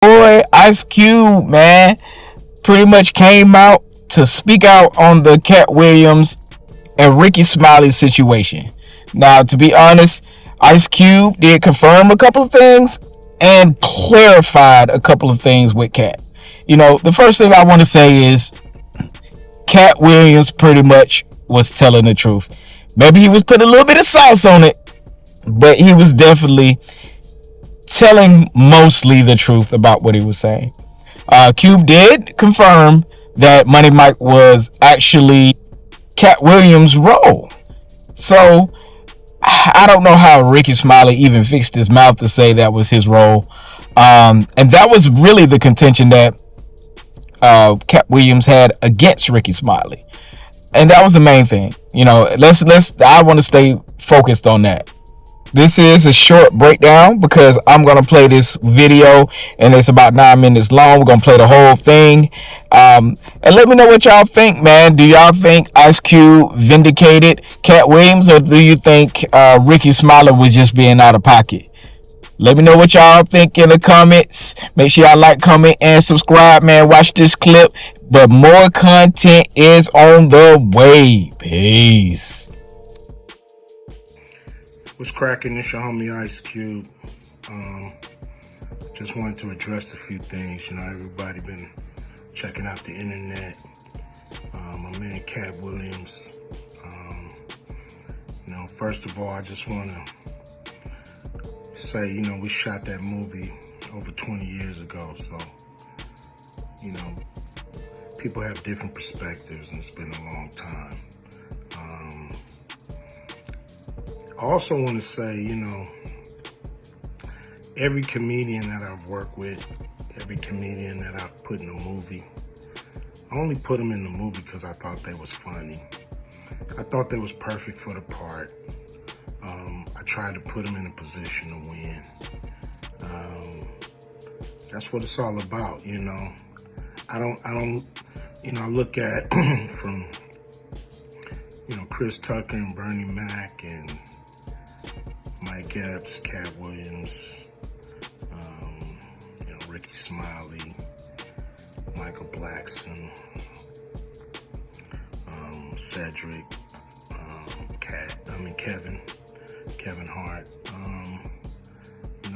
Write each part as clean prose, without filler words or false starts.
boy Ice Cube, man, pretty much came out to speak out on the Katt Williams and Rickey Smiley situation. Now, to be honest, Ice Cube did confirm a couple of things and clarified a couple of things with Katt. The first thing I want to say is Katt Williams pretty much was telling the truth. Maybe he was putting a little bit of sauce on it, but he was definitely telling mostly the truth about what he was saying. Cube did confirm that Money Mike was actually Katt Williams' role. So I don't know how Rickey Smiley even fixed his mouth to say that was his role. And that was really the contention that Katt Williams had against Rickey Smiley. And that was the main thing. I want to stay focused on that. This is a short breakdown because I'm going to play this video and it's about 9 minutes long. We're going to play the whole thing. And let me know what y'all think, man. Do y'all think Ice Cube vindicated Katt Williams, or do you think Rickey Smiley was just being out of pocket? Let me know what y'all think in the comments. Make sure y'all like, comment, and subscribe, man. Watch this clip. But more content is on the way. Peace. What's cracking? It's your homie Ice Cube. Just wanted to address a few things. Everybody been checking out the internet. My man Katt Williams. First of all, I just want to say, we shot that movie over 20 years ago. So, people have different perspectives, and it's been a long time. I also want to say, every comedian that I've worked with, every comedian that I've put in a movie, I only put them in the movie because I thought they was funny. I thought they was perfect for the part. I tried to put them in a position to win. That's what it's all about, I look at from, Chris Tucker and Bernie Mac and Mike Epps, Katt Williams, Rickey Smiley, Michael Blackson, Cedric, Kevin Hart.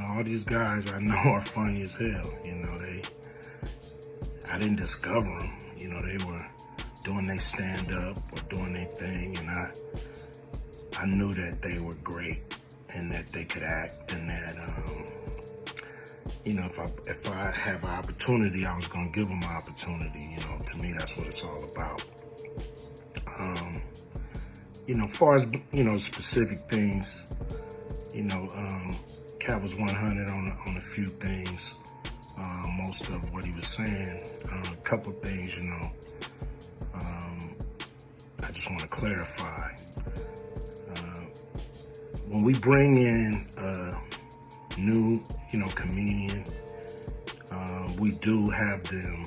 All these guys I know are funny as hell. I didn't discover them. They were doing their stand-up or doing their thing, and I knew that they were great and that they could act, and that if I have an opportunity, I was gonna give them an opportunity. To me, that's what it's all about. As far as specific things, Katt was 100 on a few things. Most of what he was saying, a couple things, I just want to clarify. When we bring in a new, comedian, we do have them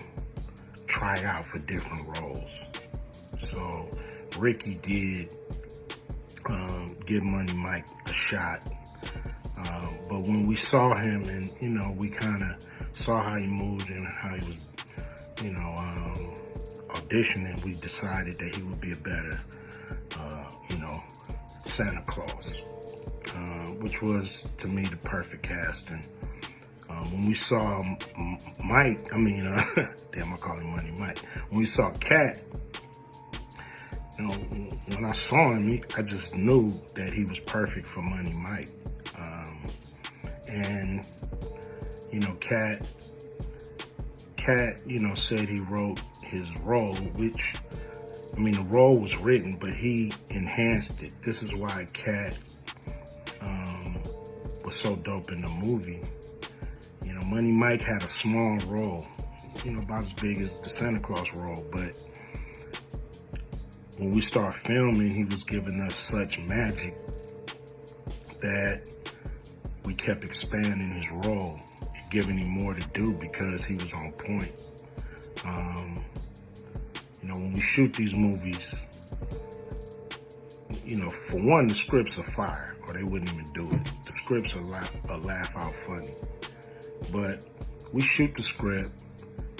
try out for different roles. So Rickey did give Money Mike a shot. But when we saw him and, we kind of saw how he moved and how he was, auditioning, we decided that he would be a better, Santa Claus, which was, to me, the perfect casting. When we saw Mike, damn, I call him Money Mike. When we saw Katt, when I saw him, I just knew that he was perfect for Money Mike. And, Katt, said he wrote his role, which, the role was written, but he enhanced it. This is why Katt was so dope in the movie. Money Mike had a small role, about as big as the Santa Claus role, but when we start filming, he was giving us such magic that we kept expanding his role, giving him more to do because he was on point. When we shoot these movies, for one, the scripts are fire, or they wouldn't even do it. The scripts are laugh out funny. But we shoot the script,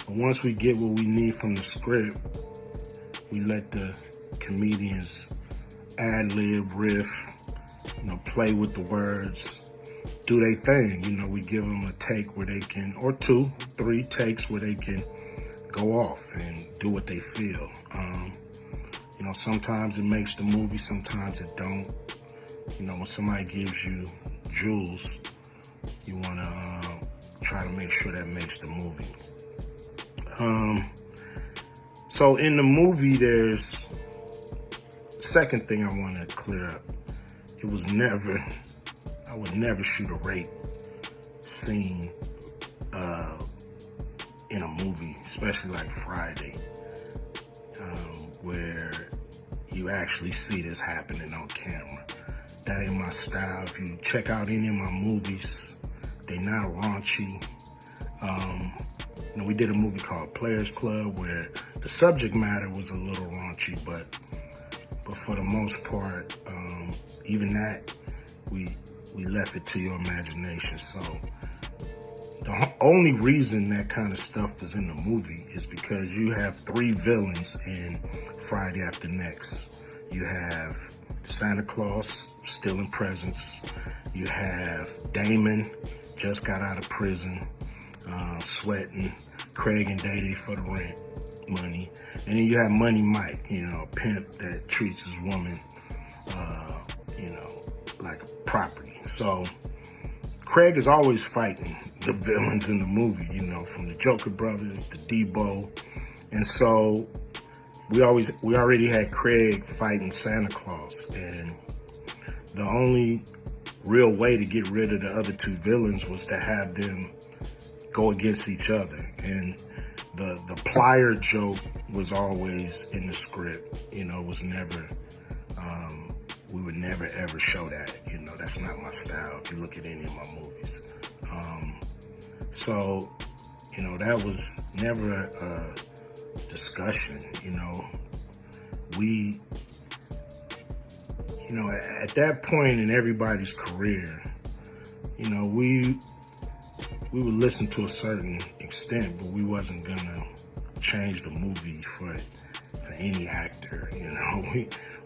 and once we get what we need from the script, we let the comedians ad-lib, riff, play with the words, do their thing. We give them a take where they can, or 2, 3 takes where they can go off and do what they feel. Sometimes it makes the movie, sometimes it don't. When somebody gives you jewels, you want to try to make sure that makes the movie. So in the movie, there's second thing I want to clear up. I would never shoot a rape scene in a movie, especially like Friday, where you actually see this happening on camera. That ain't my style. If you check out any of my movies, they not raunchy. We did a movie called Players Club where the subject matter was a little raunchy, but for the most part, even that, we left it to your imagination. So the only reason that kind of stuff is in the movie is because you have 3 villains in Friday After Next. You have Santa Claus stealing presents. You have Damon, just got out of prison, sweating Craig and Day for the rent money. And then you have Money Mike, a pimp that treats his woman, like a property. So Craig is always fighting the villains in the movie, from the Joker Brothers to Debo. And so we already had Craig fighting Santa Claus. And the only real way to get rid of the other 2 villains was to have them go against each other. And the plier joke was always in the script. It was never, we would never ever show that. That's not my style if you look at any of my movies. So, that was never a discussion. We, at that point in everybody's career, we would listen to a certain extent, but we wasn't gonna change the movie for any actor.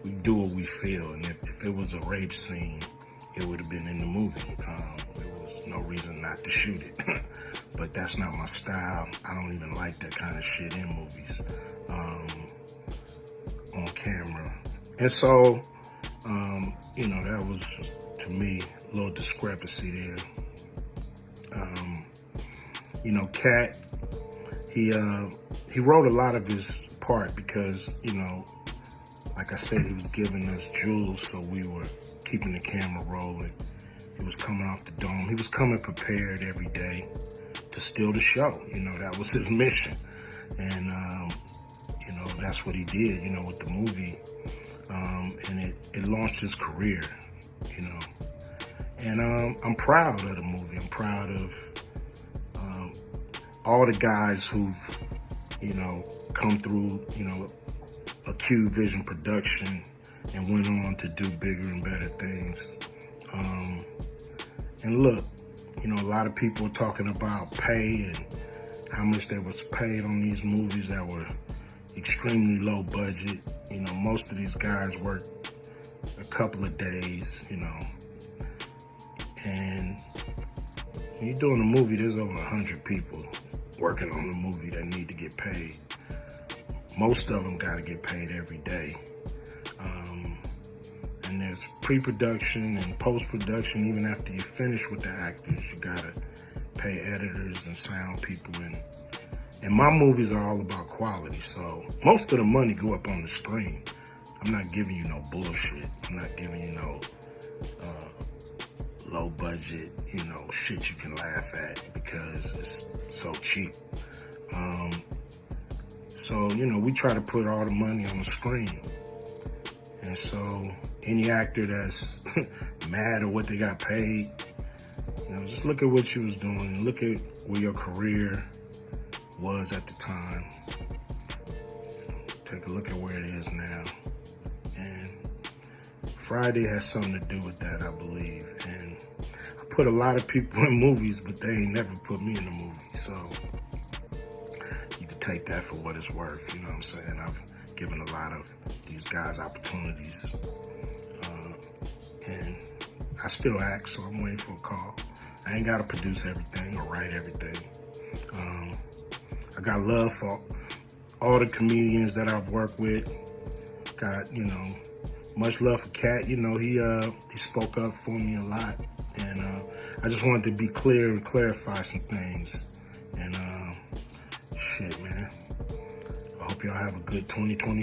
We do what we feel, and if it was a rape scene, it would have been in the movie. There was no reason not to shoot it. But that's not my style. I don't even like that kind of shit in movies, on camera. And so, that was, to me, a little discrepancy there. Katt, he wrote a lot of his part because, like I said, he was giving us jewels, so we were keeping the camera rolling. He was coming off the dome. He was coming prepared every day to steal the show. That was his mission. And, that's what he did, with the movie. And it launched his career, And I'm proud of the movie. I'm proud of all the guys who've, come through, a Q Vision production and went on to do bigger and better things. And look, a lot of people are talking about pay and how much they was paid on these movies that were extremely low budget. Most of these guys work a couple of days, and when you're doing a movie, there's over 100 people working on the movie that need to get paid. Most of them got to get paid every day. And there's pre-production and post-production. Even after you finish with the actors, you got to pay editors and sound people. And my movies are all about quality, so most of the money go up on the screen. I'm not giving you no bullshit. I'm not giving you no low budget, shit you can laugh at because it's so cheap. So, we try to put all the money on the screen. And so any actor that's mad at what they got paid, just look at what you was doing. Look at where your career was at the time. Take a look at where it is now. And Friday has something to do with that, I believe. And I put a lot of people in movies, but they ain't never put me in the movies. so you can take that for what it's worth. You know what I'm saying? I've given a lot of these guys opportunities, and I still act, so I'm waiting for a call. I ain't got to produce everything or write everything. I got love for all the comedians that I've worked with. Got, you know, much love for Katt. You know, he spoke up for me a lot, and I just wanted to be clear and clarify some things. And shit, man. I hope y'all have a good 2024.